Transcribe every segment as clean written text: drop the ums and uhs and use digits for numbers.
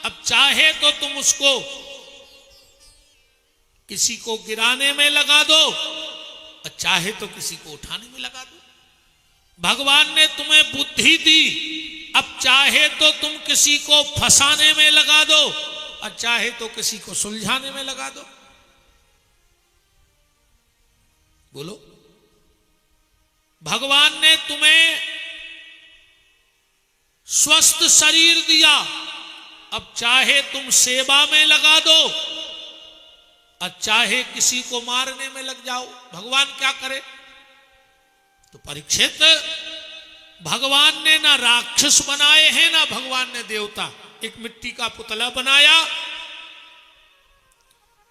अब चाहे तो तुम उसको किसी को गिराने में लगा दो और चाहे तो किसी को उठाने में लगा दो। भगवान ने तुम्हें बुद्धि दी, अब चाहे तो तुम किसी को फंसाने में लगा दो और चाहे तो किसी को सुलझाने में लगा दो। बोलो, भगवान ने तुम्हें स्वस्थ शरीर दिया, अब चाहे तुम सेवा में लगा दो और चाहे किसी को मारने में लग जाओ। भगवान क्या करे? तो परीक्षित, भगवान ने ना राक्षस बनाए हैं ना भगवान ने देवता। एक मिट्टी का पुतला बनाया।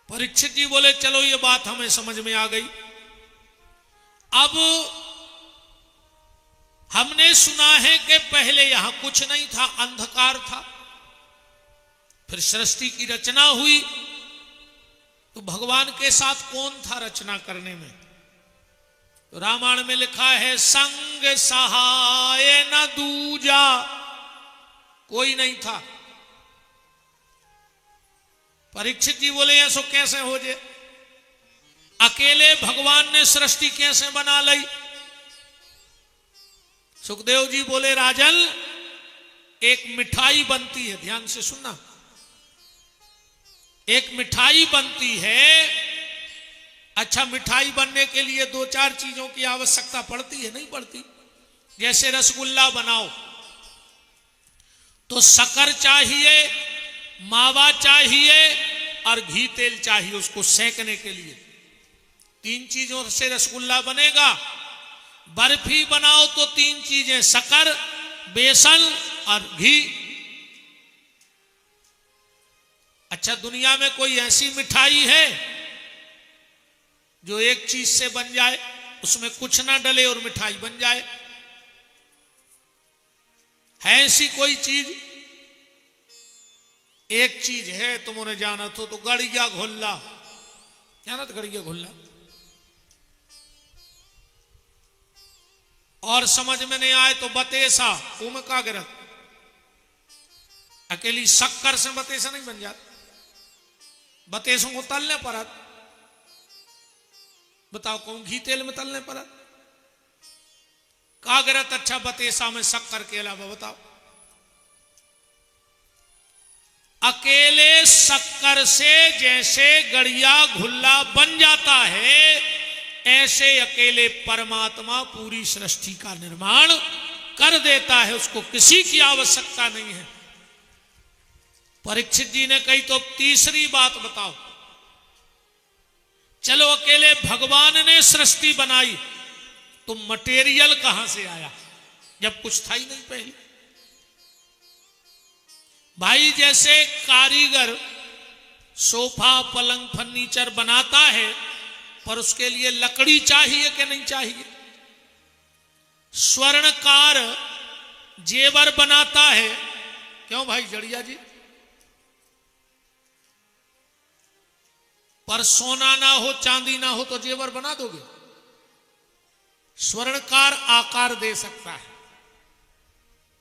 परीक्षित जी बोले चलो ये बात हमें समझ में आ गई। अब हमने सुना है कि पहले यहां कुछ नहीं था, अंधकार था, फिर सृष्टि की रचना हुई। तो भगवान के साथ कौन था रचना करने में? तो रामायण में लिखा है संग सहाय न दूजा, कोई नहीं था। परीक्षित जी बोले ऐसो कैसे हो जाए? अकेले भगवान ने सृष्टि कैसे बना ली? सुखदेव जी बोले राजन, एक मिठाई बनती है, ध्यान से सुनना, एक मिठाई बनती है। अच्छा, मिठाई बनने के लिए दो चार चीजों की आवश्यकता पड़ती है, नहीं पड़ती? जैसे रसगुल्ला बनाओ तो शक्कर चाहिए, मावा चाहिए और घी तेल चाहिए उसको सेकने के लिए। तीन चीजों से रसगुल्ला बनेगा। बर्फी बनाओ तो तीन चीजें, शक्कर, बेसन और घी। अच्छा, दुनिया में कोई ऐसी मिठाई है जो एक चीज से बन जाए, उसमें कुछ ना डले और मिठाई बन जाए? है ऐसी कोई चीज? एक चीज है, तुम उन्हें जाना तो गड़िया घोल्ला, जाना तो गड़िया घोल्ला। और समझ में नहीं आए तो बतेसा, उम का गिरत। अकेली शक्कर से बतेसा नहीं बन जाता, बतेसों को तलने पर। बताओ कौन घी तेल में तलने पर कागरत? अच्छा, बतेसा में शक्कर के अलावा बताओ। अकेले शक्कर से जैसे गड़िया घुल्ला बन जाता है, ऐसे अकेले परमात्मा पूरी सृष्टि का निर्माण कर देता है, उसको किसी की आवश्यकता नहीं है। परीक्षित जी ने कही तो तीसरी बात बताओ। चलो, अकेले भगवान ने सृष्टि बनाई तो मटेरियल कहां से आया जब कुछ था ही नहीं पहले? भाई, जैसे कारीगर सोफा, पलंग, फर्नीचर बनाता है, पर उसके लिए लकड़ी चाहिए कि नहीं चाहिए? स्वर्णकार जेवर बनाता है, क्यों भाई जड़िया जी? पर सोना ना हो, चांदी ना हो तो जेवर बना दोगे? स्वर्णकार आकार दे सकता है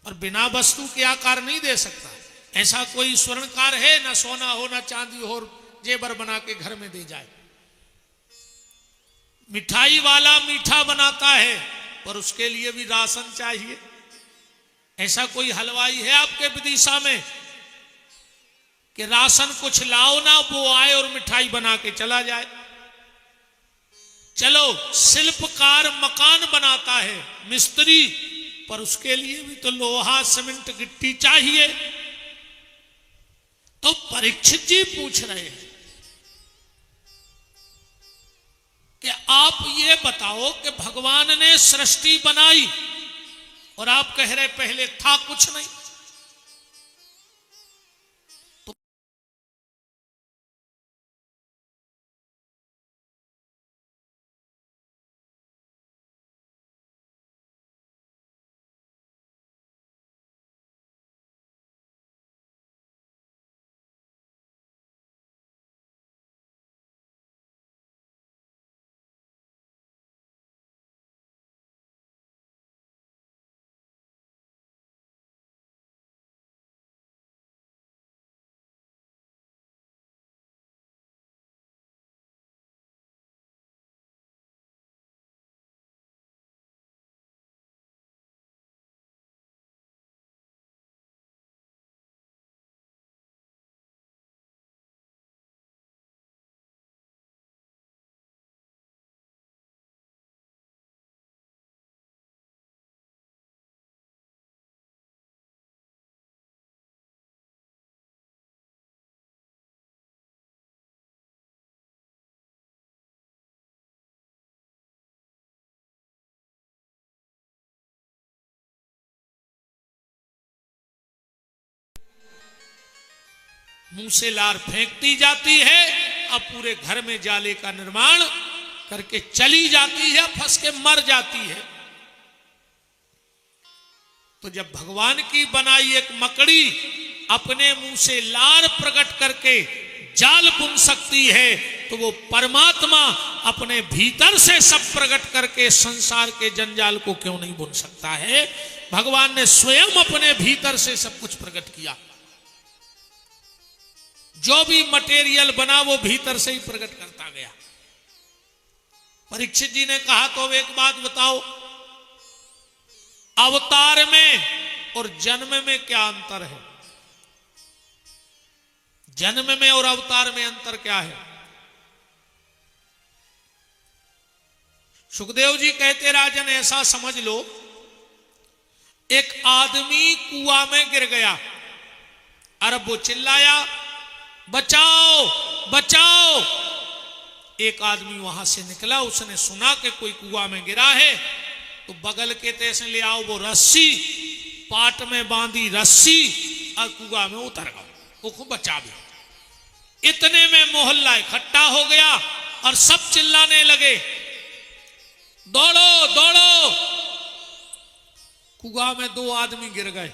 और बिना वस्तु के आकार नहीं दे सकता। ऐसा कोई स्वर्णकार है? ना सोना हो ना चांदी हो, जेवर बना के घर में दे जाए। मिठाई वाला मीठा बनाता है, पर उसके लिए भी राशन चाहिए। ऐसा कोई हलवाई है आपके विदिशा में कि राशन कुछ लाओ ना, वो आए और मिठाई बना के चला जाए? चलो, शिल्पकार मकान बनाता है, मिस्त्री, पर उसके लिए भी तो लोहा, सीमेंट, गिट्टी चाहिए। तो परीक्षित जी पूछ रहे हैं कि आप ये बताओ कि भगवान ने सृष्टि बनाई और आप कह रहे पहले था कुछ नहीं। मुंह से लार फेंकती जाती है, अब पूरे घर में जाले का निर्माण करके चली जाती है, फंस के मर जाती है। तो जब भगवान की बनाई एक मकड़ी अपने मुंह से लार प्रकट करके जाल बुन सकती है, तो वो परमात्मा अपने भीतर से सब प्रकट करके संसार के जंजाल को क्यों नहीं बुन सकता है। भगवान ने स्वयं अपने भीतर से सब कुछ प्रकट किया। जो भी मटेरियल बना वो भीतर से ही प्रकट करता गया। परीक्षित जी ने कहा, तो एक बात बताओ, अवतार में और जन्म में क्या अंतर है? जन्म में और अवतार में अंतर क्या है? सुखदेव जी कहते, राजन ऐसा समझ लो, एक आदमी कुआं में गिर गया, अरब वो चिल्लाया, बचाओ बचाओ। एक आदमी वहां से निकला, उसने सुना कि कोई कुआं में गिरा है, तो बगल के तेज ले आओ वो रस्सी, पाट में बांधी रस्सी और कुआं में उतर गया, वो खूब बचा भी। इतने में मोहल्ला इकट्ठा हो गया और सब चिल्लाने लगे, दौड़ो दौड़ो। कुआं में 2 आदमी गिर गए।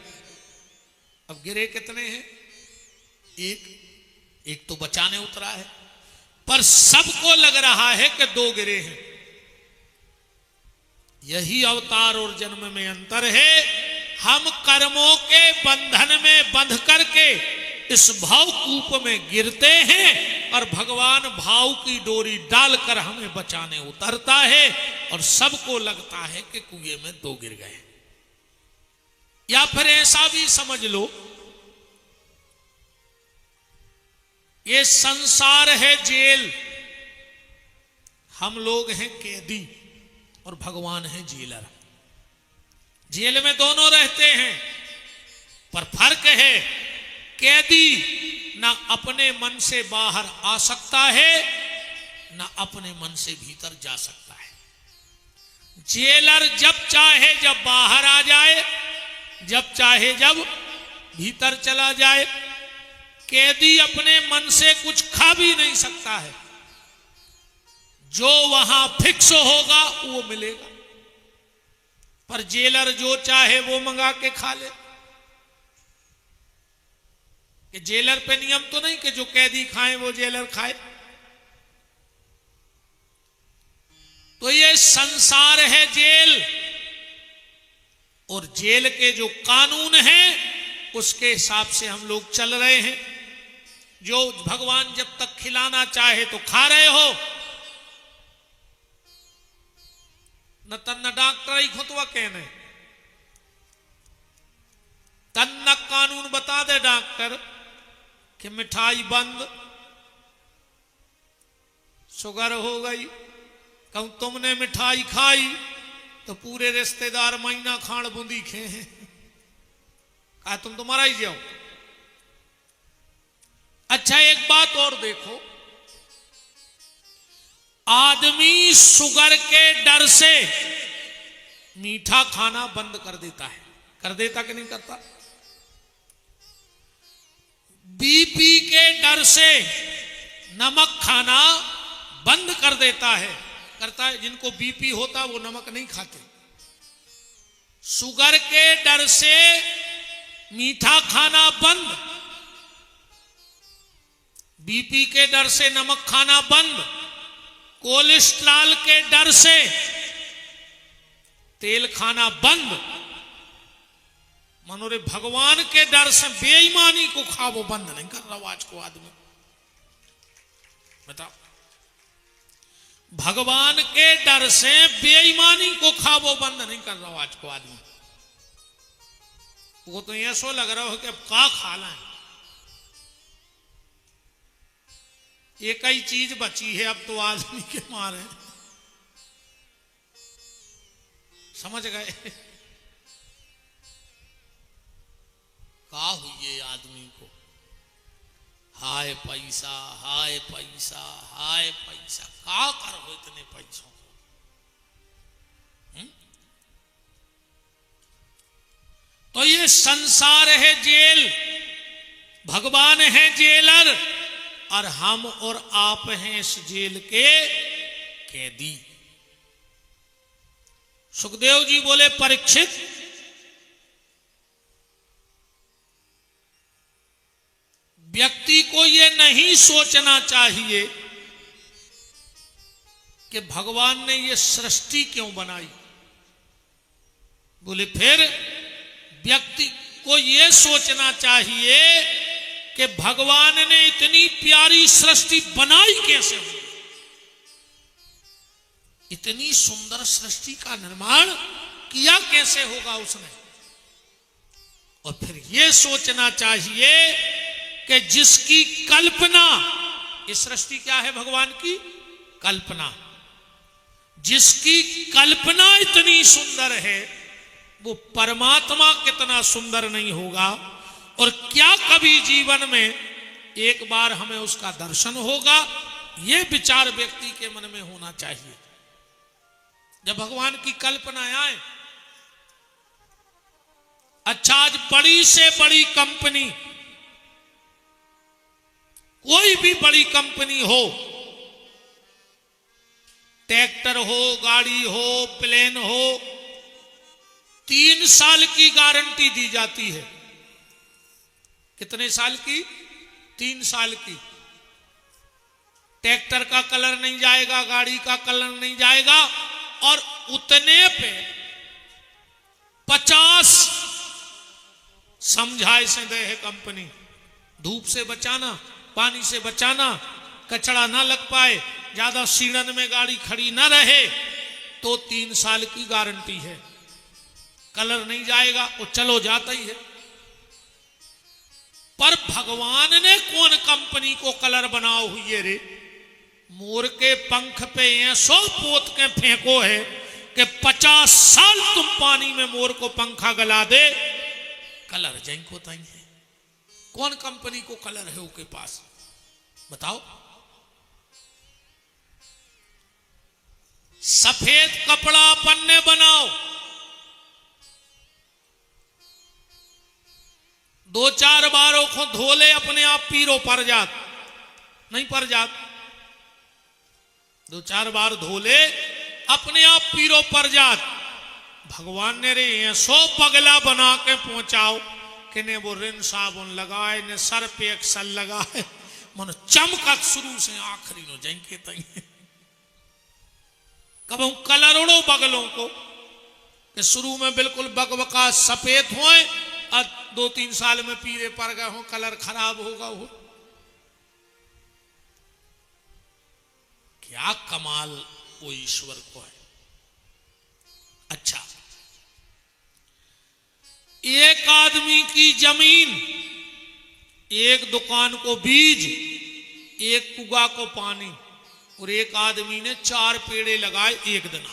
अब गिरे कितने हैं? एक तो बचाने उतरा है, पर सबको लग रहा है कि 2 गिरे हैं। यही अवतार और जन्म में अंतर है। हम कर्मों के बंधन में बंध करके इस भाव कूप में गिरते हैं और भगवान भाव की डोरी डालकर हमें बचाने उतरता है, और सबको लगता है कि कुएं में 2 गिर गए। या फिर ऐसा भी समझ लो, ये संसार है जेल, हम लोग हैं कैदी और भगवान है जेलर। जेल में दोनों रहते हैं, पर फर्क है, कैदी ना अपने मन से बाहर आ सकता है, ना अपने मन से भीतर जा सकता है। जेलर जब चाहे जब बाहर आ जाए, जब चाहे जब भीतर चला जाए। कैदी अपने मन से कुछ खा भी नहीं सकता है, जो वहां फिक्स होगा वो मिलेगा। पर जेलर जो चाहे वो मंगा के खा ले। कि जेलर पे नियम तो नहीं कि जो कैदी खाए वो जेलर खाए। तो ये संसार है जेल, और जेल के जो कानून हैं उसके हिसाब से हम लोग चल रहे हैं। जो भगवान जब तक खिलाना चाहे तो खा रहे हो, न तन्न डॉक्टर ही खुतवा कहने, तन्न कानून बता दे डॉक्टर कि मिठाई बंद, शुगर हो गई, कहूं तुमने मिठाई खाई तो पूरे रिश्तेदार महीना खाण बूंदी खे हैं, कहा तुम तो मरा ही जाओ। अच्छा एक बात और देखो, आदमी शुगर के डर से मीठा खाना बंद कर देता है, कर देता कि नहीं करता? बीपी के डर से नमक खाना बंद कर देता है, करता है। जिनको बीपी होता वो नमक नहीं खाते। शुगर के डर से मीठा खाना बंद, बीपी के डर से नमक खाना बंद, कोलेस्ट्रॉल के डर से तेल खाना बंद। मनोरे भगवान के डर से बेईमानी को खा वो बंद नहीं कर रहा आज को आदमी। बताओ, भगवान के डर से बेईमानी को खा वो बंद नहीं कर रहा आज को आदमी। वो तो ऐसा लग रहा हो कि अब का खाना है, एक ही चीज बची है अब तो आदमी के मारे। समझ गए का हुई आदमी को? हाय पैसा, हाय पैसा, हाय पैसा, का करो इतने पैसों को? तो ये संसार है जेल, भगवान है जेलर और हम और आप हैं इस जेल के कैदी। सुखदेव जी बोले परीक्षित, व्यक्ति को यह नहीं सोचना चाहिए कि भगवान ने यह सृष्टि क्यों बनाई। बोले फिर व्यक्ति को यह सोचना चाहिए कि भगवान ने इतनी प्यारी सृष्टि बनाई कैसे, इतनी सुंदर सृष्टि का निर्माण किया कैसे होगा उसने। और फिर यह सोचना चाहिए कि जिसकी कल्पना, ये सृष्टि क्या है भगवान की कल्पना, जिसकी कल्पना इतनी सुंदर है वो परमात्मा कितना सुंदर नहीं होगा। और क्या कभी जीवन में एक बार हमें उसका दर्शन होगा, यह विचार व्यक्ति के मन में होना चाहिए। जब भगवान की कल्पना आए, अच्छा आज बड़ी से बड़ी कंपनी, कोई भी बड़ी कंपनी हो, ट्रैक्टर हो, गाड़ी हो, प्लेन हो, 3 साल की गारंटी दी जाती है। कितने साल की? 3 साल की। ट्रैक्टर का कलर नहीं जाएगा, गाड़ी का कलर नहीं जाएगा, और उतने पे 50 समझाइशें दे है कंपनी। धूप से बचाना, पानी से बचाना, कचरा ना लग पाए, ज्यादा सीढ़न में गाड़ी खड़ी ना रहे, तो 3 साल की गारंटी है। कलर नहीं जाएगा, वो चलो जाता ही है। पर भगवान ने कौन कंपनी को कलर बनाओ हुई है रे? मोर के पंख पे ऐसो पोत के फेंको है कि 50 साल तुम पानी में मोर को पंखा गला दे, कलर जैन को ताई है। कौन कंपनी को कलर है उसके पास, बताओ? सफेद कपड़ा पन्ने बनाओ, 2-4 बारों को धो ले, अपने आप पीरो पर जात, नहीं पर जात। 2-4 बार धो ले, अपने आप पीरो पर जात। भगवान ने रे ऐसो पगला बना के पहुंचाओ कि ने वो रिन साबुन लगाए, ने सर पे एक्सल लगाए, मन चमकत शुरू से आखिरी नो जाएंगे तई। कब हम कलर उड़ो बगलों को कि शुरू में बिल्कुल बकबका सफेद होए और 2-3 साल में पीले पड़ गए हो, कलर खराब होगा हो। क्या कमाल वो ईश्वर को है। अच्छा, एक आदमी की जमीन, एक दुकान को बीज, एक कुआ को पानी, और एक आदमी ने 4 पेड़े लगाए एक दिन,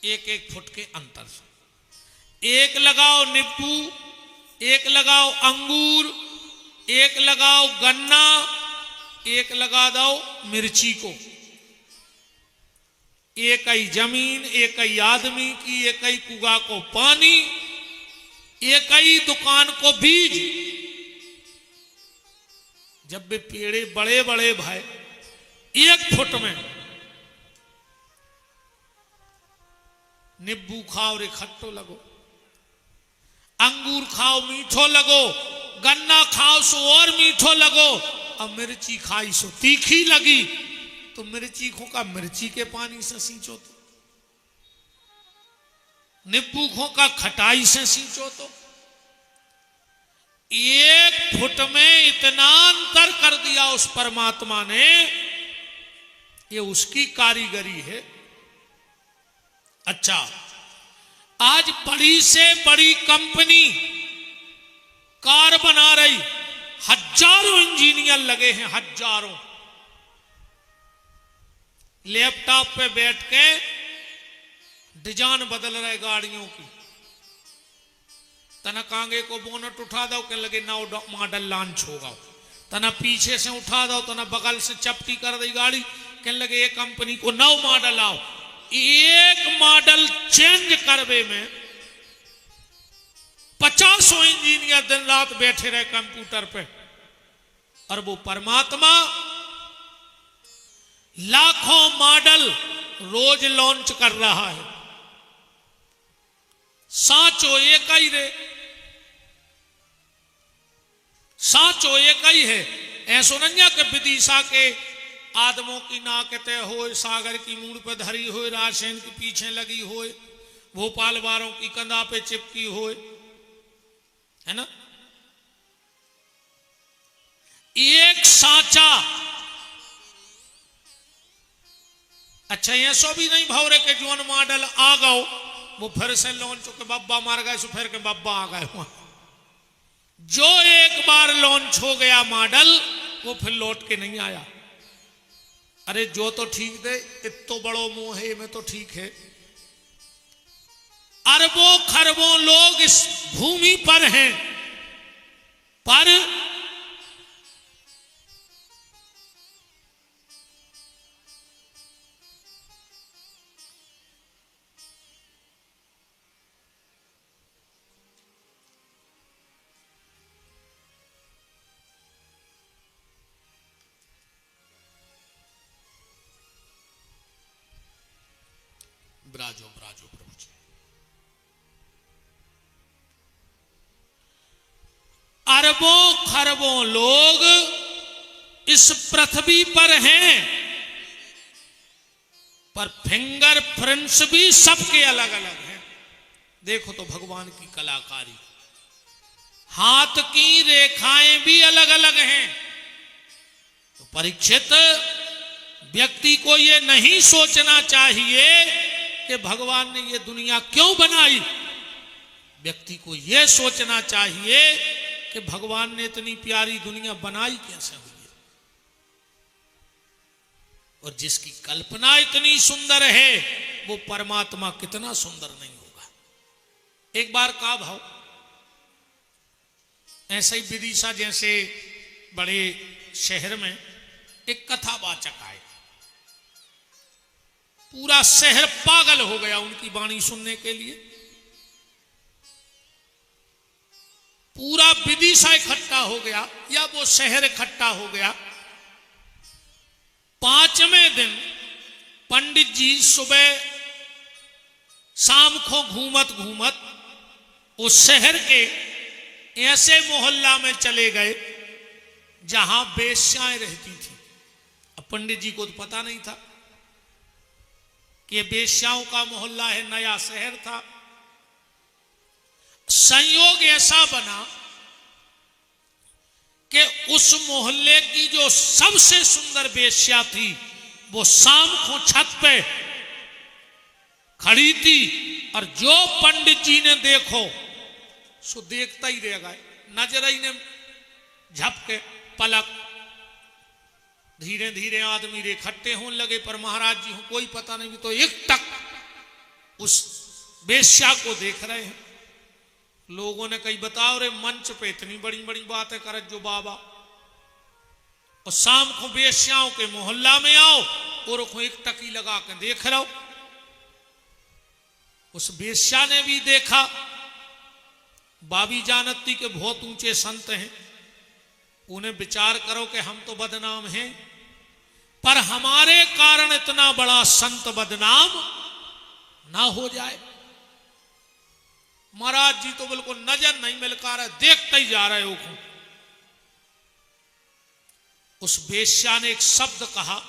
1-1 फुट के अंतर से। एक लगाओ नींबू, एक लगाओ अंगूर, एक लगाओ गन्ना, एक लगा दो मिर्ची को। एक ही जमीन, एक ही आदमी की, एक ही कुआ को पानी, एक ही दुकान को बीज। जब भी पेड़े बड़े बड़े भाई 1 फुट में, नींबू खाओ रे खट्टो लगो, अंगूर खाओ मीठो लगो, गन्ना खाओ सो और मीठो लगो, अब मिर्ची खाई सो तीखी लगी, तो मिर्ची खो का मिर्ची के पानी से सींचो, तो नींबू खो का खटाई से सींचो। तो 1 फुट में इतना अंतर कर दिया उस परमात्मा ने, ये उसकी कारीगरी है। अच्छा, आज बड़ी से बड़ी कंपनी कार बना रही, हजारों इंजीनियर लगे हैं, हजारों। लैपटॉप पे बैठ के डिजाइन बदल रहे गाड़ियों की। तना कांगे को बोनट उठा दो के लगे नौ मॉडल लॉन्च होगा, तना पीछे से उठा दो, तना बगल से चपटी कर दी गाड़ी, कहने लगे ये कंपनी को 9 मॉडल आओ। एक मॉडल चेंज करवे में 50 इंजीनियर दिन रात बैठे रहे कंप्यूटर पे, और वो परमात्मा लाखों मॉडल रोज लॉन्च कर रहा है। साचो एक ही रे, साचो एक ही है। ऐसो नंजा के विदिशा के आदमों की नाकते हो, सागर की मूड पे धरी हो, राशेन के पीछे लगी हो, भोपाल वालों की कंधा पे चिपकी हो, है ना। एक साचा। अच्छा ऐसो भी नहीं भौरे के जोन मॉडल आ गओ वो फिर से लॉन्च के बब्बा मार गए, सो फिर के बब्बा आ गए वहां। जो एक बार लॉन्च हो गया मॉडल वो फिर लौट के नहीं आया। अरे जो तो ठीक दे, इतो बड़ो मोह है में तो ठीक है। अरबों खरबों लोग इस भूमि पर हैं, पर ब्राजो ब्राजो प्रभु जी। अरबों खरबों लोग इस पृथ्वी पर हैं, पर फिंगर प्रिंट्स भी सबके अलग अलग हैं। देखो तो भगवान की कलाकारी, हाथ की रेखाएं भी अलग अलग हैं। तो परीक्षित व्यक्ति को यह नहीं सोचना चाहिए कि भगवान ने ये दुनिया क्यों बनाई। व्यक्ति को यह सोचना चाहिए कि भगवान ने इतनी प्यारी दुनिया बनाई कैसे हुई है, और जिसकी कल्पना इतनी सुंदर है वो परमात्मा कितना सुंदर नहीं होगा। एक बार का भाव ऐसे ही विदिशा जैसे बड़े शहर में एक कथावाचक आए, पूरा शहर पागल हो गया उनकी वाणी सुनने के लिए। पूरा विदिशा इकट्ठा हो गया या वो शहर इकट्ठा हो गया। 5वें दिन पंडित जी सुबह शाम को घूमत घूमत उस शहर के ऐसे मोहल्ला में चले गए जहां बेश्याएं रहती थी। अब पंडित जी को तो पता नहीं था कि बेश्याओं का मोहल्ला है, नया शहर था। संयोग ऐसा बना कि उस मोहल्ले की जो सबसे सुंदर बेश्या थी वो शाम को छत पे खड़ी थी, और जो पंडित जी ने देखो सो देखता ही रह गए। नजर ही ने झपके पलक, धीरे धीरे आदमी रे इकट्ठे होने लगे, पर महाराज जी को कोई पता नहीं, तो एक टक उस बेश्या को देख रहे हैं। लोगों ने कही बताओ रे मंच पे इतनी बड़ी बड़ी बातें करे जो बाबा, और शाम को बेश्याओं के मोहल्ला में आओ और एक टकी लगा के देख रहो। उस बेश्या ने भी देखा। बाबी जानती के बहुत ऊंचे संत हैं, उन्हें विचार करो कि हम तो बदनाम हैं, पर हमारे कारण इतना बड़ा संत बदनाम ना हो जाए। महाराज जी तो बिल्कुल नजर नहीं मिलका रहे, देखते ही जा रहे हो। उस बेश्या ने एक शब्द कहा,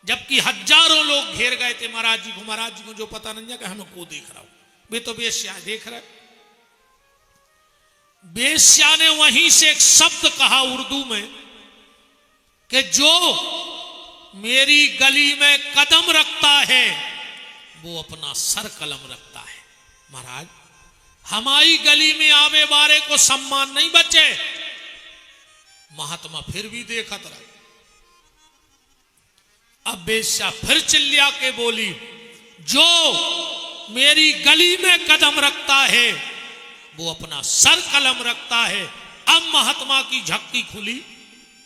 जबकि हजारों लोग घेर गए थे महाराज जी को। महाराज जी को जो पता नहीं है कि हमें को देख रहा हूं, वे तो बेश्या देख रहे। बेश्या ने वहीं से एक शब्द कहा उर्दू में कि जो मेरी गली में कदम रखता है वो अपना सर कलम रखता है। महाराज हमारी गली में आवे बारे को सम्मान नहीं बचे। महात्मा फिर भी देखत रहे। अब बेश्या फिर चिल्ला के बोली, जो मेरी गली में कदम रखता है वो अपना सर कलम रखता है। अब महात्मा की झक्की खुली।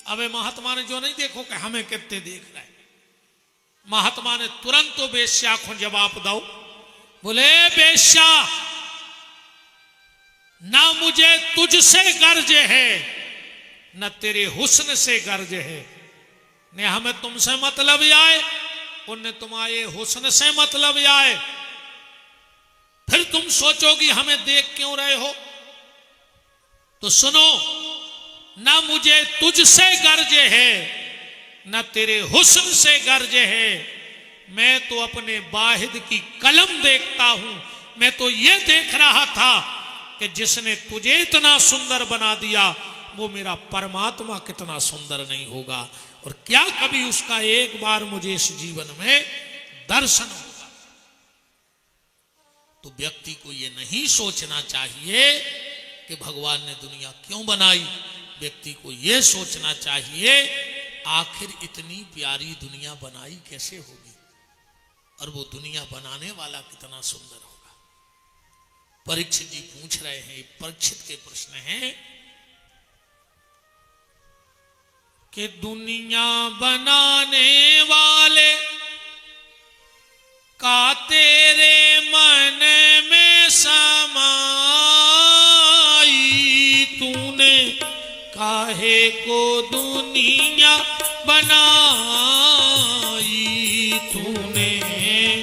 अबे महात्मा ने जो नहीं देखो कि हमें कितने देख रहे। महात्मा ने तुरंत तो बेश्या को जवाब दो। बोले बेश्या ना मुझे तुझसे गर्ज है न तेरे हुस्न से गर्ज है। ने हमें तुमसे मतलब आए, उन्हें तुम्हारे हुस्न से मतलब आए। फिर तुम सोचोगी हमें देख क्यों रहे हो। तो सुनो, ना मुझे तुझसे गर्ज है न तेरे हुस्न से गर्ज है। मैं तो अपने वाहिद की कलम देखता हूं। मैं तो ये देख रहा था कि जिसने तुझे इतना सुंदर बना दिया वो मेरा परमात्मा कितना सुंदर नहीं होगा, और क्या कभी उसका एक बार मुझे इस जीवन में दर्शन होगा। तो व्यक्ति को ये नहीं सोचना चाहिए कि भगवान ने दुनिया क्यों बनाई। व्यक्ति को यह सोचना चाहिए आखिर इतनी प्यारी दुनिया बनाई कैसे होगी, और वो दुनिया बनाने वाला कितना सुंदर होगा। परीक्षित जी पूछ रहे हैं, परीक्षित के प्रश्न हैं कि दुनिया बनाने वाले का तेरे मन में समाई तूने काहे को दुनिया बनाई। तूने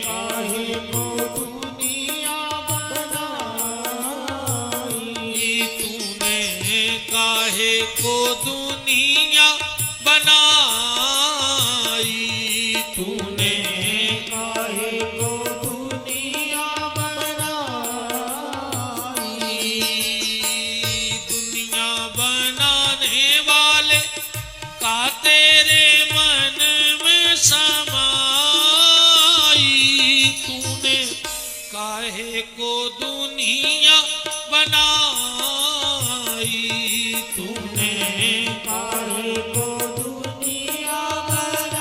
काहे को दुनिया बनाई। तूने काहे को दुनिया बनाई। तूने काहे को दुनिया बनाई। दुनिया बनाने वाले का तेरे मन में समाई तूने काहे को दुनिया बनाई। तूने काहे को दुनिया बनाई।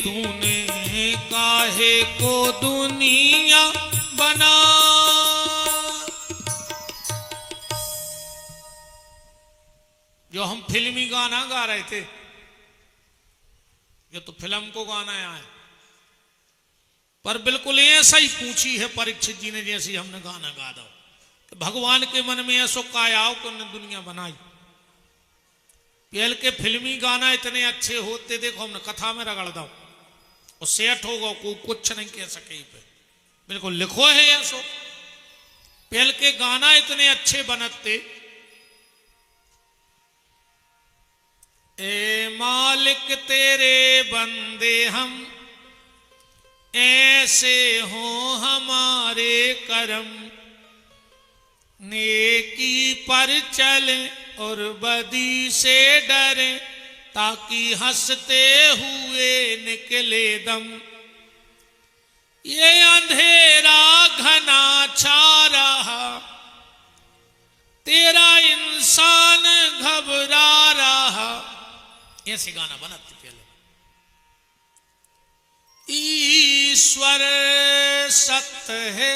तूने काहे को दुनिया बना। जो हम फिल्मी गाना गा रहे थे, ये तो फिल्म को गाना है, पर बिल्कुल ऐसा ही पूछी है परीक्षित जी ने जैसे हमने गाना गा दो कि भगवान के मन में ऐसो कायाओ को ने दुनिया बनाई। पहल के फिल्मी गाना इतने अच्छे होते, देखो हमने कथा में रगड़ दो और सेठ होगा को कुछ नहीं कह सके पे, बिल्कुल लिखो है ऐसो। पहल के गाना इतने अच्छे बनते, ए मालिक तेरे बंदे हम ऐसे हो हमारे करम, नेकी पर चले और बदी से डरे ताकि हंसते हुए निकले दम। ये अंधेरा घना छा रहा तेरा इंसान घबरा रहा। ऐसे गाना बनाते पहले। ईश्वर सत्य है,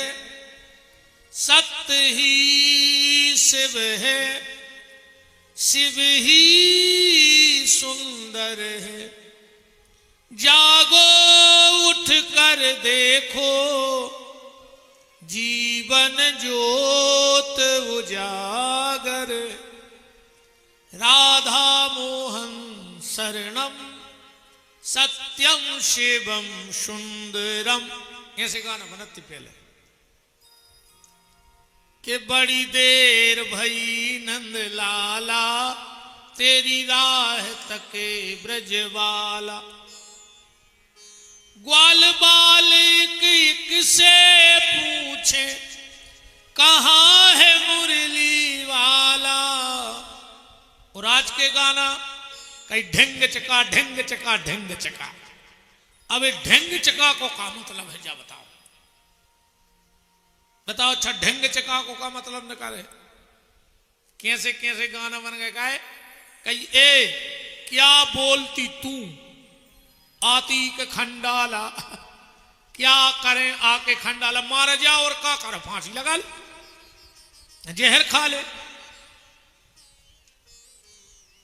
सत्य ही शिव है, शिव ही सुंदर है। जागो उठ कर देखो जीवन ज्योत उजागर। राधा मोहन शरणम सत्यम शिवम सुंदरम। ऐसे गाना बनती पहले कि बड़ी देर भई नंद लाला तेरी राह तके ब्रजवाला। ग्वाल बाल किसे पूछे कहाँ है मुरली वाला। और आज के गाना कहीं ढेंग चका ढेंग चका ढेंग चका। अब ढेंग चका को का मतलब है जा बताओ, बताओ। अच्छा ढेंग चका को का मतलब न करे, कैसे कैसे गाना बन गए। का कही ए क्या बोलती तू आती के खंडाला, क्या करें आके खंडाला। मार जा और का कर फांसी लगा ले, जहर खा ले।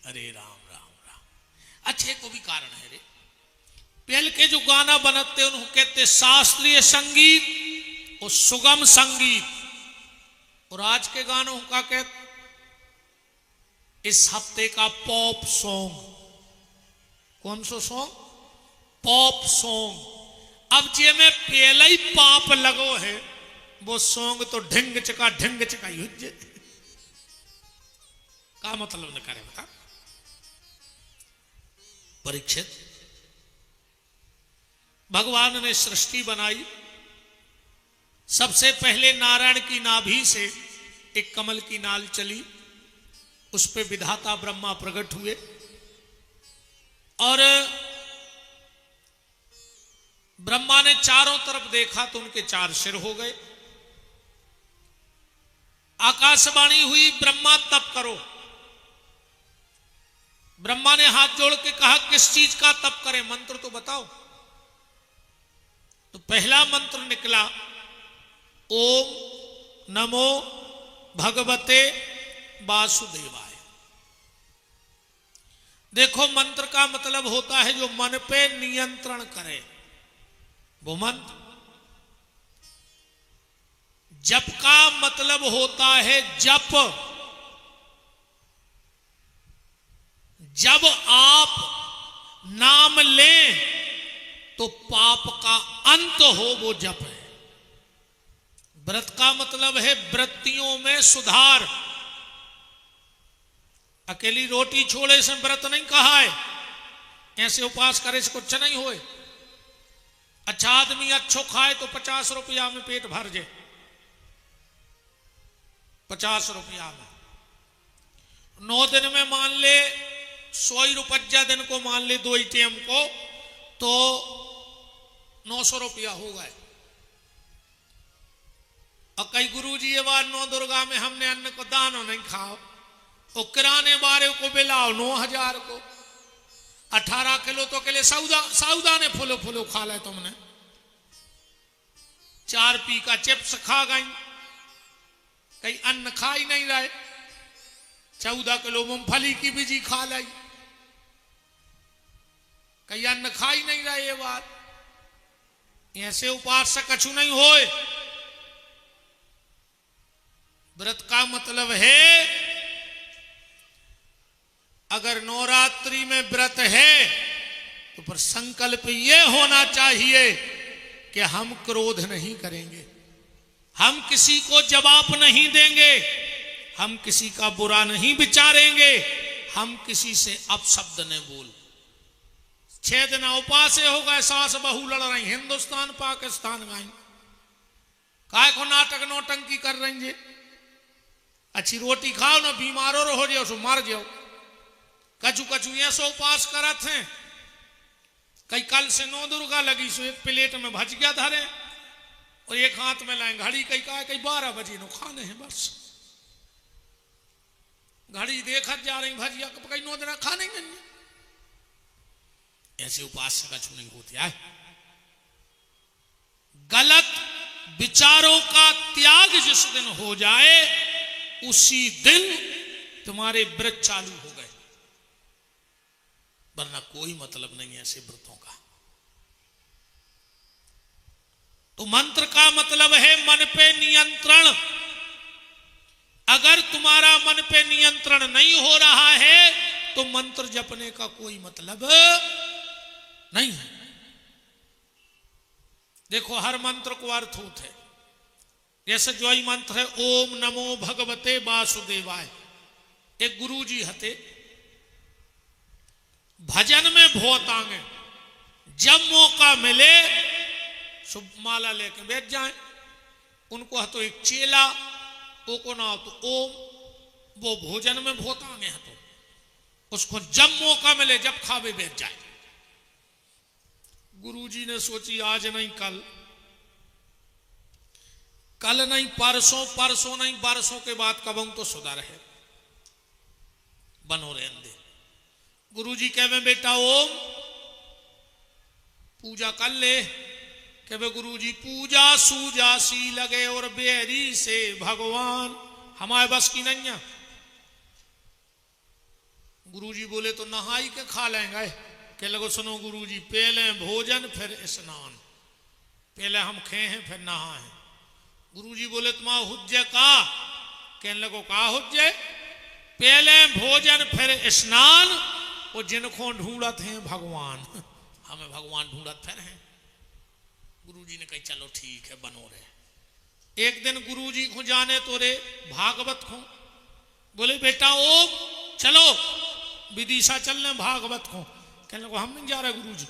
अरे राम राम राम। अच्छे को भी कारण है रे। पहले के जो गाना बनाते उनको कहते शास्त्रीय संगीत और सुगम संगीत। और आज के गानों का कहते इस हफ्ते का पॉप सॉन्ग। कौन सा सॉन्ग? Pop song. अब जे में पहले ही पाप लगो है वो सॉन्ग तो ढिंग चका युज का मतलब न करे बता। परीक्षित, भगवान ने सृष्टि बनाई। सबसे पहले नारायण की नाभि से एक कमल की नाल चली, उस पे विधाता ब्रह्मा प्रकट हुए और ब्रह्मा ने चारों तरफ देखा तो उनके 4 सिर हो गए। आकाशवाणी हुई ब्रह्मा तप करो। ब्रह्मा ने हाथ जोड़ के कहा किस चीज का तप करें, मंत्र तो बताओ। तो पहला मंत्र निकला ओम नमो भगवते वासुदेवाय। देखो मंत्र का मतलब होता है जो मन पे नियंत्रण करे वो मंत्र। जप का मतलब होता है जप। जब आप नाम लें तो पाप का अंत हो वो जप है। व्रत का मतलब है वृत्तियों में सुधार। अकेली रोटी छोड़े से व्रत नहीं कहा है, ऐसे उपास करे से कुछ नहीं होए। अच्छा आदमी अच्छो खाए तो 50 रुपया में पेट भर जाए, 50 रुपया में। 9 दिन में मान ले 100 रुपया दिन को मान ले 2 ATM को तो 900 रुपया हो गए। और कई गुरुजी ये बार 9 दुर्गा में हमने अन्न को दानो नहीं खाओ, और किराने वाले को बिलाओ 9000 को। 18 किलो तो के लिए सऊदा ने फुलो फुलो खा ले तुमने। 4 पी का चिप्स खा गई, कई अन्न खा ही नहीं रहे। 14 किलो मूंगफली की बीजी खा लाई, कई अन्न खा ही नहीं रहे। ये बात ऐसे उपास से कछु नहीं होए। व्रत का मतलब है अगर नवरात्रि में व्रत है तो पर संकल्प ये होना चाहिए कि हम क्रोध नहीं करेंगे, हम किसी को जवाब नहीं देंगे, हम किसी का बुरा नहीं विचारेंगे, हम किसी से अपशब्द नहीं बोल। 6 दिन उपास हो गए, सास बहू लड़ रही, हिंदुस्तान पाकिस्तान गई। काय को नाटक नौटंकी कर रही है। अच्छी रोटी खाओ ना, बीमारो हो जाओ सो मर जाओ। कछु कछु ऐसा उपास करत हैं। कई कल से 9 दुर्गा लगी सो एक प्लेट में भजिया धरे और एक हाथ में लाए घड़ी। कई कहा कई 12 बजे नो खाने हैं बस। घड़ी देखत जा रही भजिया कई 9 दिन खाने में। ऐसे उपास से कछु नहीं होती है। गलत विचारों का त्याग जिस दिन हो जाए उसी दिन तुम्हारे व्रत चालू हो गए, वरना कोई मतलब नहीं है ऐसे व्रतों का। तो मंत्र का मतलब है मन पे नियंत्रण। अगर तुम्हारा मन पे नियंत्रण नहीं हो रहा है तो मंत्र जपने का कोई मतलब नहीं है। देखो हर मंत्र को अर्थ होता है। जैसे जो ही मंत्र है ओम नमो भगवते वासुदेवाय। एक गुरु जी हते भजन में बहुत आगे, जब मौका मिले शुभ माला लेके बैठ जाए। उनको है तो एक चेला, ओ को ना तो ओम, वो भोजन में बहुत आगे है, तो उसको जब मौका मिले जब खावे बैठ जाए। गुरुजी ने सोची आज नहीं कल, कल नहीं परसों, परसों नहीं बरसों के बाद कब तो सुधर है, बनो रहने दे। गुरुजी कहे बेटा ओम पूजा कर ले। कहे गुरुजी पूजा सूजा सी लगे और बेरी से भगवान हमारे बस की नहीं है। गुरुजी बोले तो नहाई के खा लेंगे। कह लगो सुनो गुरुजी, पहले भोजन फिर स्नान, पहले हम खे हैं फिर नहा हैं। गुरुजी बोले तुम्हारा हुज्जे का? कहने लगो का हुज्जे? पहले भोजन फिर स्नान, वो जिनको ढूंढत हैं भगवान, हमें भगवान ढूंढत फिर हैं। गुरुजी ने कही चलो ठीक है बनो रहे। एक दिन गुरुजी को जाने तो रे भागवत को बोले बेटा ओम चलो विदिशा चलने भागवत को। कहने लगे हम नहीं जा रहे गुरुजी।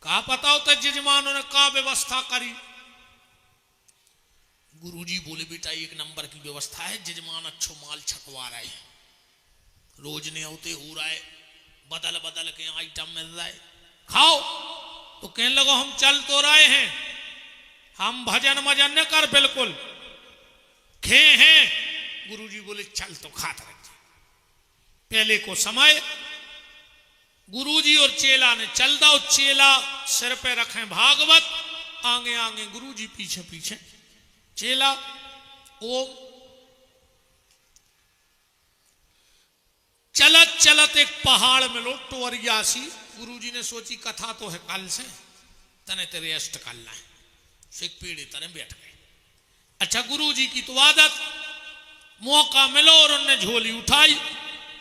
कहा पता होता जजमानों ने का व्यवस्था करी। गुरुजी बोले बेटा एक नंबर की व्यवस्था है, जजमान अच्छो माल छकवा रहे हैं, रोज ने होते हो रहा है, बदल बदल के आइटम मिल रहा है, खाओ। तो कहने लगो हम चल तो रहे हैं, हम भजन मजन न कर बिल्कुल खे हैं। गुरुजी बोले चल तो खात रखिए। पहले को समय गुरुजी और चेला ने चल दो, चेला सिर पे रखे भागवत, आगे आगे गुरुजी पीछे पीछे चेला। ओम चलत चलत एक पहाड़ में लो टोरिया सी। गुरुजी ने सोची कथा तो है कल से, तने तेरे रेस्ट कर लाए, एक पीढ़ी तने बैठ गए। अच्छा गुरुजी की तो आदत, मौका मिलो और उनने झोली उठाई,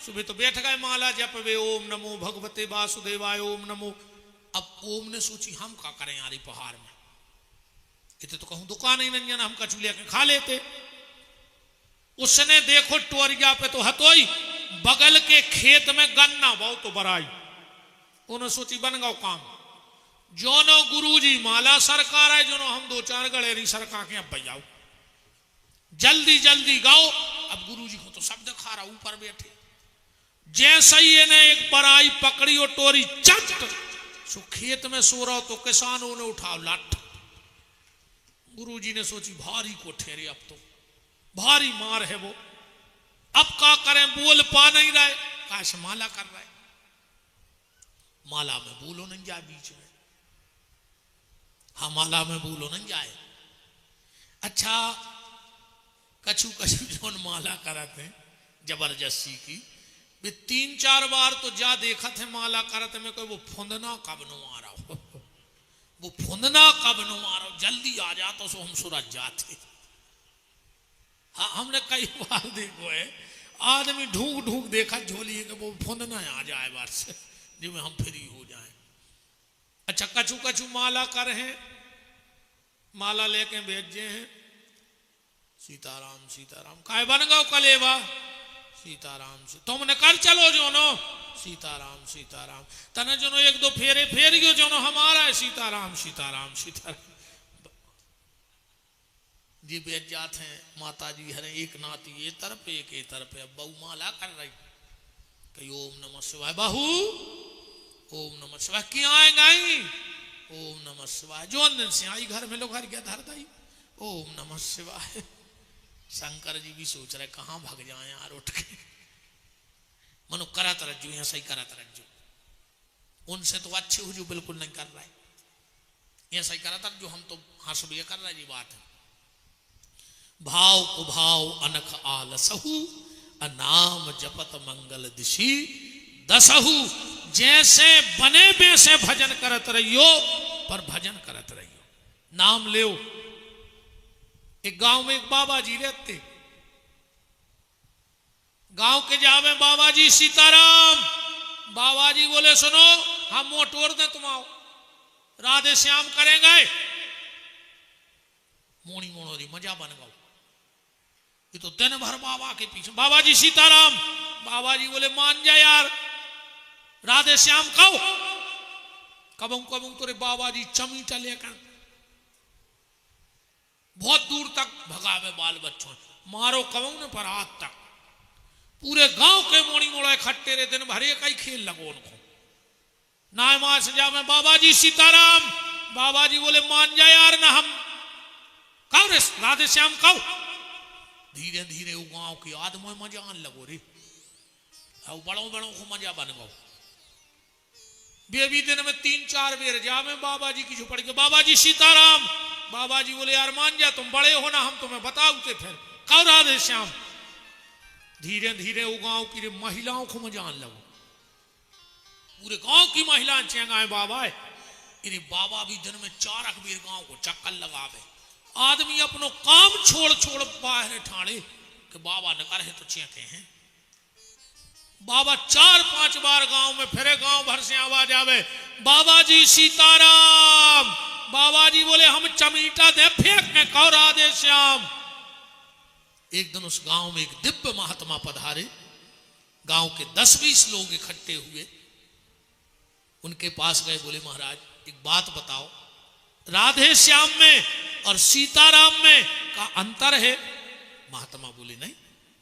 सुबह तो बैठ गए माला जप वे ओम नमो भगवते वासुदेवाय ओम नमो। अब ओम ने सोची हम क्या करें यार पहाड़ में, इतने तो कहूं दुकान ही नहीं है, हम कछु लेके खा लेते। उसने देखो टोरिया पे तो हतोई, बगल के खेत में गन्ना बहुत तो बराई। उन्होंने सोची बन गओ काम, जो नो गुरुजी माला सरकार है, जो नो हम दो चार गड़ेरी सरका के अब भैयाओ जल्दी जल्दी गाओ। अब गुरुजी को तो शब्द खा रहा ऊपर बैठे, जैसे ही इन्हें एक बराई पकड़ी और टोरी चट सो खेत में सो रहा तो किसानों ने उठा लाठ। गुरुजी ने सोची भारी को ठहरे, अब तो भारी मार है वो, अब क्या करें, बोल पा नहीं रहे, काश माला कर रहे, माला में बोलो नहीं जाए बीच में, हाँ माला में बोलो नहीं जाए। अच्छा कछु कछु जोन माला कराते जबरदस्ती की, वे 3-4 बार तो जा देखा थे माला करते में कोई वो फुंदना कब नो आ रहा हो, वो फुंदना कब नो आ रहा हो, जल्दी आ जा तो सो हम सूरज जाते। हाँ हमने कई बार देखो है, आदमी ढूंढ ढूंढ देखा झोली के वो फुंदना आ जाए बार से, जिसमें हम फ्री हो जाए। अच्छा कछु कछु माला कर हैं, माला लेके भेजे हैं, सीताराम सीताराम काय बन गो कलेवा, सीताराम से तुमने कर चलो जो नो, सीताराम सीताराम तने जो नो एक दो फेरे फेर गयो जो नो हमारा है, सीताराम सीताराम सीताराम। जी बैठ जाते हैं, माता जी हरे एक नाती ये तरफ एक ये तरफ, अब बहू माला कर रही, कही ओम नमः शिवाय, बहू ओम नमः शिवाय, क्या आएगा ओम नमः शिवाय, जो दिन से आई घर में लोग हर क्या धर दई ओम नमः शिवाय। शंकर जी भी सोच रहे कहां भाग जाए यार उठ के, मनो करा तरज्जो यहाँ सही करा तरज्जो, उनसे तो अच्छे हो जो बिल्कुल नहीं कर रहा है, यहाँ सही करा तरज्जो, हम तो हंस भी कर रहे जी बात है। भाव कुभाव अनख आलसहु, अनाम जपत मंगल दिशी दसहु। जैसे बने वैसे भजन करत रहियो, पर भजन करत रहियो, नाम ले। एक गांव में एक बाबा जी रहते, गांव के जावे बाबा जी सीताराम, बाबा जी बोले सुनो हम मोटोर दे तुम आओ, राधे श्याम करेंगे, मोनी मोनोरी मजा बन गो। ये तो दिन भर बाबा के पीछे, बाबा जी सीताराम, बाबा जी बोले मान जा यार, राधे श्याम कहो कबू कबू तोरे बाबा जी चमीटा लेकर बहुत दूर तक भगावे बाल बच्चों मारो कबू ने पर हाथ तक पूरे गांव के मोड़ी मोड़ा इकट्ठे रे दिन भरे का ही खेल लगो उनको ना मां सजा में बाबा जी सीताराम बाबा जी बोले मान जाए यार ना हम कहो रे राधे श्याम कहो धीरे धीरे वो गांव की आदमी मजा आन लगो रे बड़ों बड़ों को मजा बन गो बेबी दिन में 3-4 बेर जा में बाबा जी की झुपड़ के बाबा जी सीताराम बाबा जी बोले यार मान जा तुम बड़े हो ना हम तुम्हें बताओते फिर कहो राधे श्याम धीरे धीरे वो गांव की महिलाओं को मजा आन लगो पूरे गांव की महिलाएं चेंगाए बाबा इन्हें बाबा भी दिन में 4 बेर गांव को चक्कर लगावे आदमी अपनो काम छोड़ छोड़ बाहर ठाणे कि बाबा न करे तो चेके हैं बाबा 4-5 बार गांव में फिरे गांव भर से आवाज आवे बाबा जी सीताराम बाबा जी बोले हम चमीटा दे फेंक में कहो राधे श्याम एक दिन उस गांव में एक दिव्य महात्मा पधारे गांव के 10-20 लोग इकट्ठे हुए उनके पास गए बोले महाराज एक बात बताओ राधे श्याम में और सीताराम में का अंतर है महात्मा बोले नहीं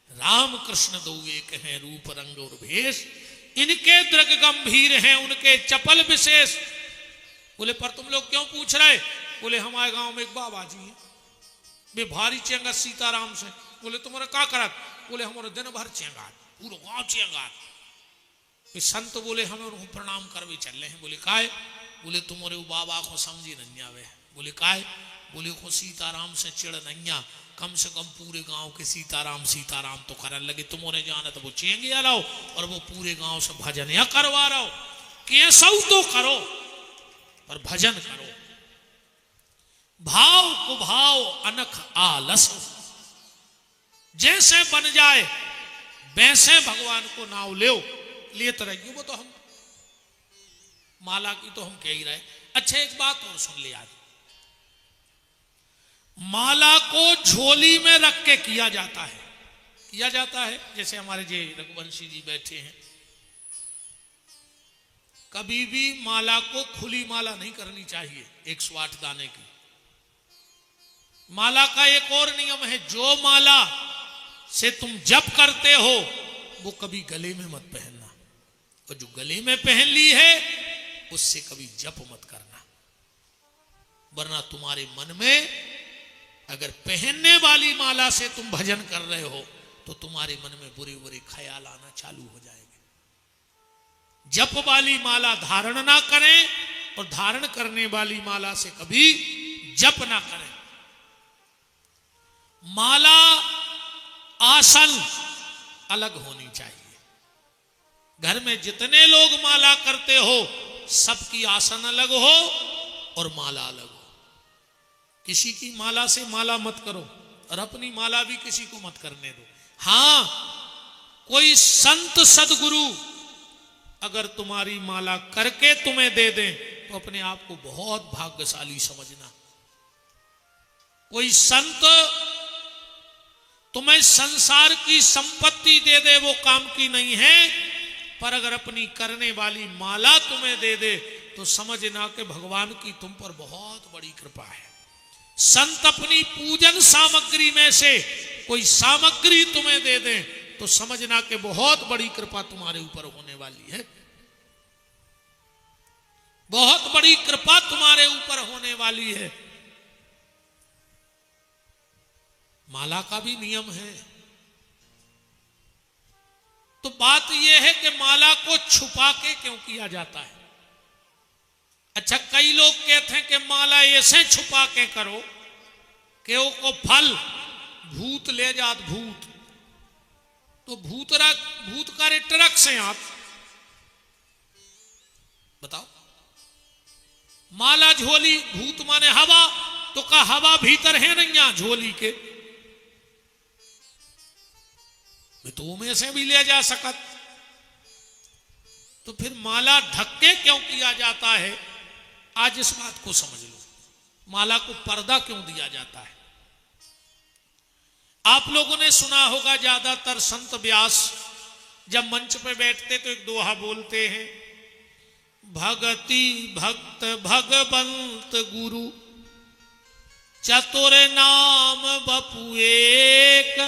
राम कृष्ण दो एक हैं रूप रंग और भेष इनके दृग गंभीर हैं उनके चपल विशेष बोले पर तुम लोग क्यों पूछ रहे बोले हमारे गांव में एक बाबा जी है वे भारी चेंगा सीताराम से बोले तुम्हारा क्या करत बोले हमारे दिन भर चेंगा पूरा गांव चेंगा संत बोले हमें उनको प्रणाम करवे चल रहे हैं बोले काय बोले तुम्हारे बाबा को समझी नहीं आवे बोले काय बोले को सीताराम से चिड़ नहीं कम से कम पूरे गांव के सीताराम सीताराम तो करने लगे तुम्हारे जाना तो वो चेंगे लाओ और वो पूरे गांव से भजन या करवा रहा हो कैसा तो करो पर भजन करो भाव को भाव अनख आलस जैसे बन जाए वैसे भगवान को नाव ले लेते रहिए वो तो हम माला की तो हम कह ही रहे अच्छा एक बात और सुन ले आज माला को झोली में रख के किया जाता है जैसे हमारे जे रघुवंशी जी बैठे हैं कभी भी माला को खुली माला नहीं करनी चाहिए 108 दाने की माला का एक और नियम है जो माला से तुम जप करते हो वो कभी गले में मत पहनना और जो गले में पहन ली है उससे कभी जप मत करना वरना तुम्हारे मन में अगर पहनने वाली माला से तुम भजन कर रहे हो तो तुम्हारे मन में बुरे बुरे ख्याल आना चालू हो जाएंगे जप वाली माला धारण ना करें और धारण करने वाली माला से कभी जप ना करें माला आसन अलग होनी चाहिए घर में जितने लोग माला करते हो सबकी आसन अलग हो और माला अलग हो किसी की माला से माला मत करो और अपनी माला भी किसी को मत करने दो हां कोई संत सदगुरु अगर तुम्हारी माला करके तुम्हें दे दें तो अपने आप को बहुत भाग्यशाली समझना कोई संत तुम्हें संसार की संपत्ति दे दे वो काम की नहीं है पर अगर अपनी करने वाली माला तुम्हें दे दे तो समझना कि भगवान की तुम पर बहुत बड़ी कृपा है संत अपनी पूजन सामग्री में से कोई सामग्री तुम्हें दे दे तो समझना कि बहुत बड़ी कृपा तुम्हारे ऊपर होने वाली है बहुत बड़ी कृपा तुम्हारे ऊपर होने वाली है माला का भी नियम है तो बात यह है कि माला को छुपा के क्यों किया जाता है अच्छा कई लोग कहते हैं कि माला ऐसे छुपा के करो कि वो को फल भूत ले जात भूत तो भूत करे ट्रक से आप बताओ माला झोली भूत माने हवा तो का हवा भीतर है नहीं यहां झोली के तो में से भी ले जा सकत तो फिर माला ढक्के क्यों किया जाता है आज इस बात को समझ लो माला को पर्दा क्यों दिया जाता है आप लोगों ने सुना होगा ज्यादातर संत व्यास जब मंच पे बैठते तो एक दोहा बोलते हैं भगति भक्त भगवंत गुरु चतुर नाम बपु एक,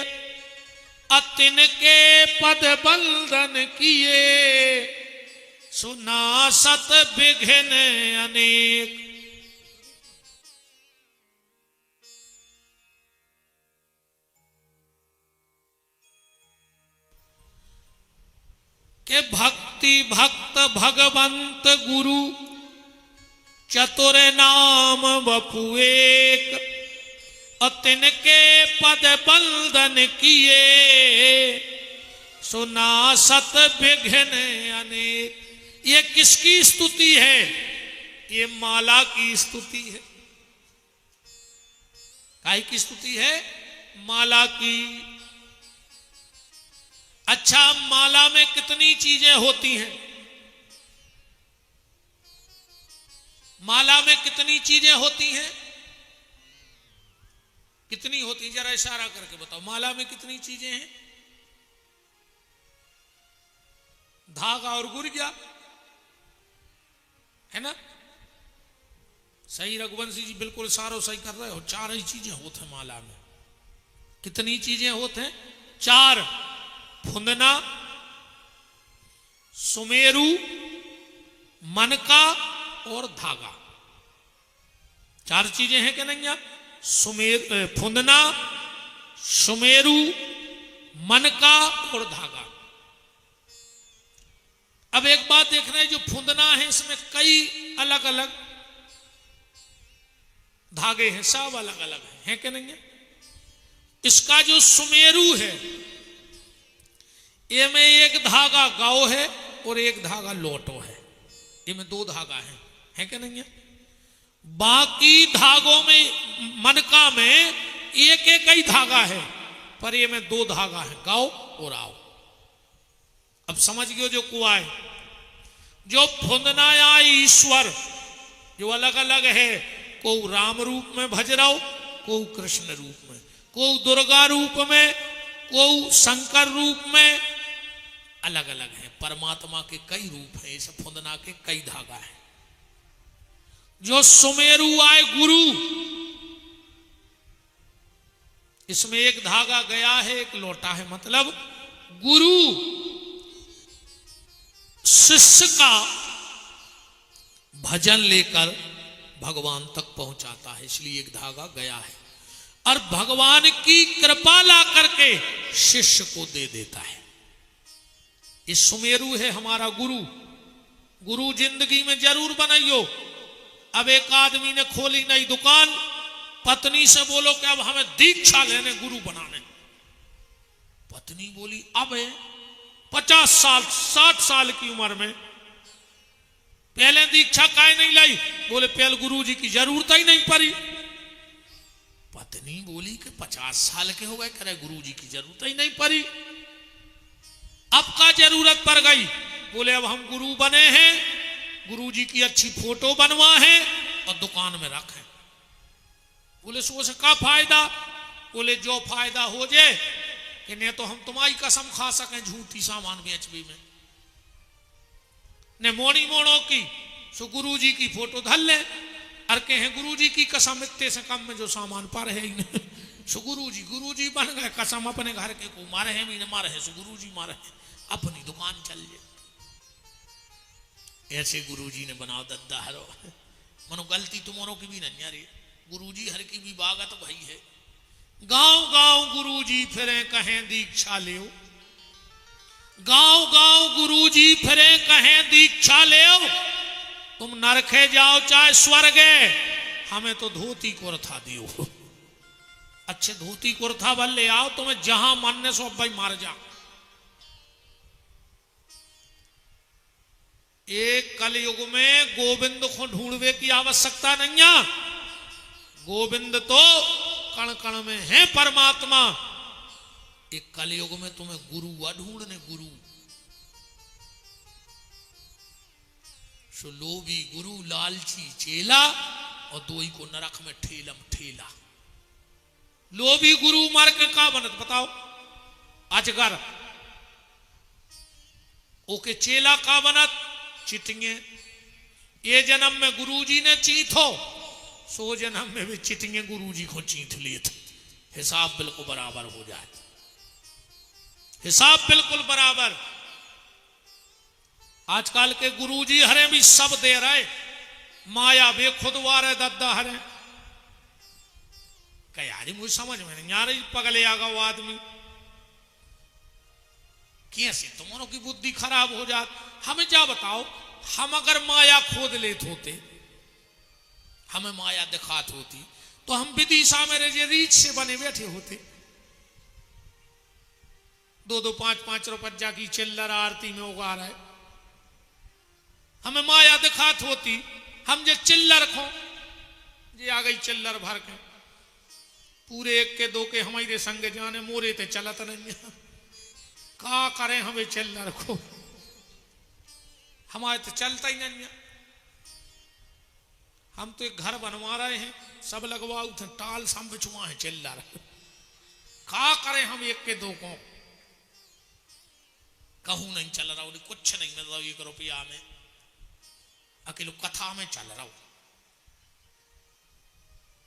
अतिन के पद बंधन किए, सुनासत विघ्न अनेक। के भक्ति भक्त भगवंत गुरु चतुर नाम बपु एक, अतिन के पद बंधन किए, सुनासत विघ्न अनेक। ये किसकी स्तुति है? ये माला की स्तुति है। काहे की स्तुति है? माला की। अच्छा, माला में कितनी चीजें होती हैं? माला में कितनी चीजें होती हैं? कितनी होती हैं? जरा इशारा करके बताओ, माला में कितनी चीजें हैं? धागा और गुर्जा है ना? सही रघुवंशी जी, बिल्कुल सारो सही कर रहे हो। चार ही चीजें होते हैं माला में। कितनी चीजें होते हैं? चार। फुंदना, सुमेरु, मनका और धागा। चार चीजें हैं क्या नहीं? फुंदना, सुमेरु, मनका और धागा। अब एक बात देखना है, जो फुंदना है इसमें कई अलग अलग धागे हैं, सब अलग अलग हैं क्या नहीं है? इसका जो सुमेरु है, ये में एक धागा गाओ है और एक धागा लोटो है। ये में दो धागा है क्या नहीं है? बाकी धागों में, मनका में एक एक ही धागा है, पर ये में दो धागा है, गाओ और आओ। अब समझ गयो जो कुआ है। जो फुंदनाया ईश्वर जो अलग अलग है, को राम रूप में भज रहो, को कृष्ण रूप में, को दुर्गा रूप में, को शंकर रूप में, अलग अलग है। परमात्मा के कई रूप हैं, इस फुंदना के कई धागा है। जो सुमेरु आए गुरु, इसमें एक धागा गया है, एक लौटा है। मतलब गुरु शिष्य का भजन लेकर भगवान तक पहुंचाता है, इसलिए एक धागा गया है। और भगवान की कृपा ला करके शिष्य को दे देता है। ये सुमेरु है हमारा गुरु। गुरु जिंदगी में जरूर बनाइयो। अब एक आदमी ने खोली नई दुकान, पत्नी से बोलो कि अब हमें दीक्षा लेने, गुरु बनाने। पत्नी बोली अब है 50 साल 60 साल की उम्र में, पहले दीक्षा काहे नहीं लाई? बोले पहले गुरु जी की जरूरत ही नहीं पड़ी। पत्नी बोली कि 50 साल के हो गए, करे गुरु जी की जरूरत ही नहीं पड़ी, अब का जरूरत पड़ गई? बोले अब हम गुरु बने हैं, गुरु जी की अच्छी फोटो बनवा है और दुकान में रखें। बोले सो से का फायदा? बोले जो फायदा हो जाए कि नहीं तो हम तुम्हारी कसम खा सकें झूठी सामान बेचबी में, ने मोड़ी मोड़ो की सो गुरु जी की फोटो धल ले, और कहे गुरु जी की कसम इतने से कम में जो सामान पर है ही नहीं। सो गुरु जी बन गए, कसम अपने घर के को मारे है, मीने मारे है, सो गुरु जी मारे है, अपनी दुकान चल जाए। ऐसे गुरु जी ने बनाओ दद्दा हरो। मनो गलती तुम्हारों की भी नहीं यार, गुरु जी हर की भी बागत भाई है। गांव गांव गुरु जी फिरे कहें दीक्षा ले, गांव गांव गुरु जी फिरे कहें दीक्षा ले। तुम नरखे जाओ चाहे स्वर्गे, हमें तो धोती कुर्ता दियो, अच्छे धोती कुर्ता बल ले आओ, तुम्हें जहां मन ने सो भाई मार जा। एक कलयुग में गोविंद को ढूंढने की आवश्यकता नहीं है। गोविंद तो कण कण में है परमात्मा। एक कलयुग में तुम्हें गुरु ढूंढने, गुरु सो लोभी गुरु लालची चेला, और दोई को नरक में ठेलम ठेला। लोभी गुरु मार के का बनत बताओ? अजगर। ओके चेला का बनत? चिटिंगे ये जन्म में गुरुजी ने चीथो, सो जन्म में भी चिटिंगे गुरुजी को चीथ लिए थे। हिसाब बिल्कुल बराबर हो जाए, हिसाब बिल्कुल बराबर। आजकल के गुरुजी हरे भी सब दे रहे, माया वे खुद वारे दद्दा हरे। क्या यार मुझे समझ में नहीं आ रही, पगले आगा वो आदमी कैसे तुम्हारों की बुद्धि खराब हो जात। हमें क्या बताओ, हम अगर माया खोद लेते होते, हमें माया दिखात होती, तो हम विदिशा में रीच से बने बैठे होते। 2-2, 5-5 रुपया की चिल्लर आरती में उगा रहे, हमें माया दिखात होती, हम जो चिल्लर खो जे आ गई चिल्लर भर के, पूरे 1 के 2 के हमारे संग जाने मोरे ते चलत नहीं। का करें हमें चिल्लर को, हमारे तो चलता ही नहीं। हम तो एक घर बनवा रहे हैं, सब लगवाओ थे टाल सब बिछुआ है चिल्लर। का करें हम 1 के 2 को, कहूं नहीं चल रहा, कुछ नहीं मिल रहा 1 रुपया में, अकेले कथा में चल रहा हूं।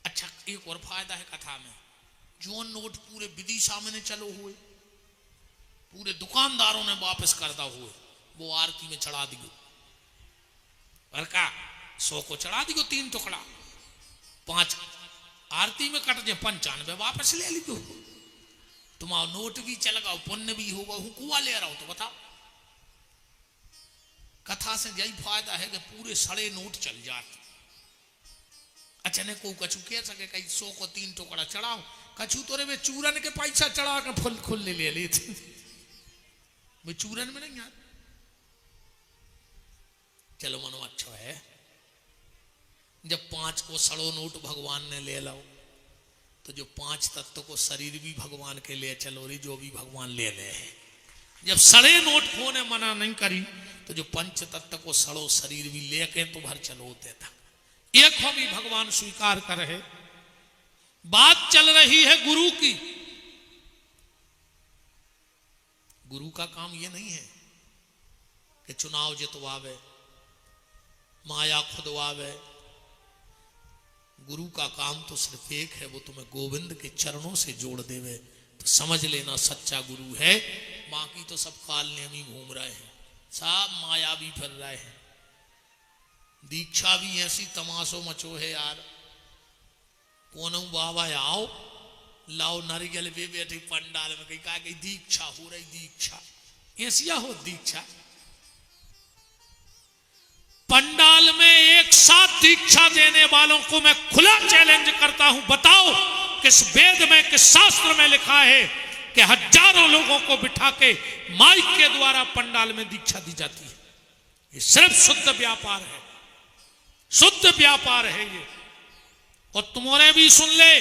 अच्छा एक और फायदा है कथा में, जो नोट पूरे विदिशा में चलो हुए, पूरे दुकानदारों ने वापस करदा हुए, वो आरती में चढ़ा दियो। और का 100 को चढ़ा दियो 3 टुकड़ा, 5 आरती में कट जाए, 95 वापस ले लीजिए। तुम्हारा नोट भी चल गया, पुण्य भी होगा, हूं कुआ ले रहा हूं। तो बताओ कथा से यही फायदा है कि पूरे सड़े नोट चल जाते। अच्छा ने को कछु कह सके कहीं 100 को 3 टुकड़ा चढ़ाओ, कछु तो रे वे चूरन के पैसा चढ़ा के फुल खुल ले लेते, वे चूरन में नहीं यार। चलो मनो अच्छा है, जब 5 को सड़ो नोट भगवान ने ले लो, तो जो 5 तत्व को शरीर भी भगवान के लिए चलो रही, जो भी भगवान ले ले है। जब सड़े नोट को ने मना नहीं करी, तो जो 5 तत्व को सड़ो शरीर भी लेके तो भर चलो होते था, एक को भी भगवान स्वीकार कर रहे। बात चल रही है गुरु की। गुरु का काम ये नहीं है कि चुनाव जितवावे, माया खुदवावे। गुरु का काम तो सिर्फ एक है, वो तुम्हें गोविंद के चरणों से जोड़ देवे, तो समझ लेना सच्चा गुरु है। बाकी तो सब काल नेमी घूम रहे हैं, सब माया भी फिर रहे हैं। दीक्षा भी ऐसी तमाशो मचो है यार, कोनो बाबा आओ लाओ नारियल वे बैठे पंडाल में, कहीं कहा दीक्षा हो रही, दीक्षा ऐसिया हो दीक्षा। पंडाल में एक साथ दीक्षा देने वालों को मैं खुला चैलेंज करता हूं, बताओ किस वेद में, किस शास्त्र में लिखा है कि हजारों लोगों को बिठा के माइक के द्वारा पंडाल में दीक्षा दी जाती है। ये सिर्फ शुद्ध व्यापार है, शुद्ध व्यापार है ये। और तुम्हारे भी सुन ले,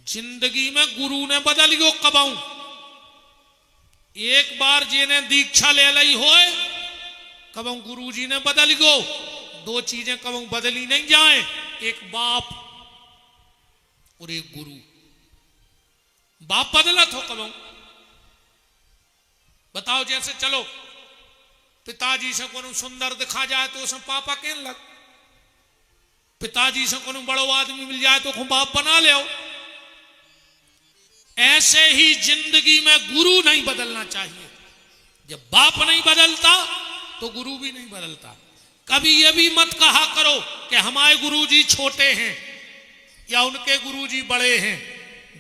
जिंदगी में गुरु ने बदलियो कबाऊ। एक बार जिन्हें दीक्षा ले ली होए, कबू गुरु जी ने बदल गो। 2 चीजें कबू बदली नहीं जाए, एक बाप और एक गुरु। बाप बदला तो कबू बताओ, जैसे चलो पिताजी से कोनो सुंदर दिखा जाए तो उसमें पापा कहने लग, पिताजी से कोनो बड़ो आदमी मिल जाए तो बाप बना ले। ऐसे ही जिंदगी में गुरु नहीं बदलना चाहिए। जब बाप नहीं बदलता तो गुरु भी नहीं बदलता। कभी यह भी मत कहा करो कि हमारे गुरुजी छोटे हैं या उनके गुरुजी बड़े हैं।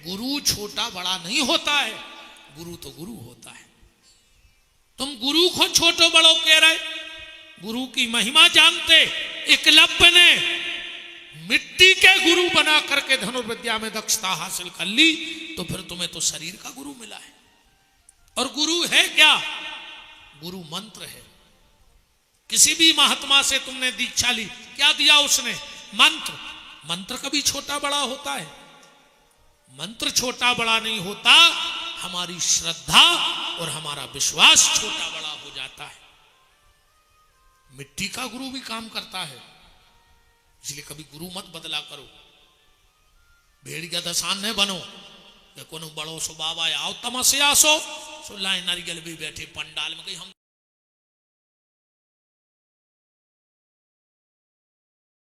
गुरु छोटा बड़ा नहीं होता है, गुरु तो गुरु होता है। तुम गुरु को छोटो बड़ो कह रहे, गुरु की महिमा जानते। एकलव्य ने मिट्टी के गुरु बना करके धनुर्विद्या में दक्षता हासिल कर ली, तो फिर तुम्हें तो शरीर का गुरु मिला है। और गुरु है क्या? गुरु मंत्र है। किसी भी महात्मा से तुमने दीक्षा ली, क्या दिया उसने? मंत्र। मंत्र कभी छोटा बड़ा होता है? मंत्र छोटा बड़ा नहीं होता, हमारी श्रद्धा और हमारा विश्वास छोटा बड़ा हो जाता है। मिट्टी का गुरु भी काम करता है, इसलिए कभी गुरु मत बदला करो। भेड़िया दसान न बनो, कोनो बड़ो सो बाबा आओ तमस्या सो लाए नारियल भी बैठे पंडाल में, कहीं हम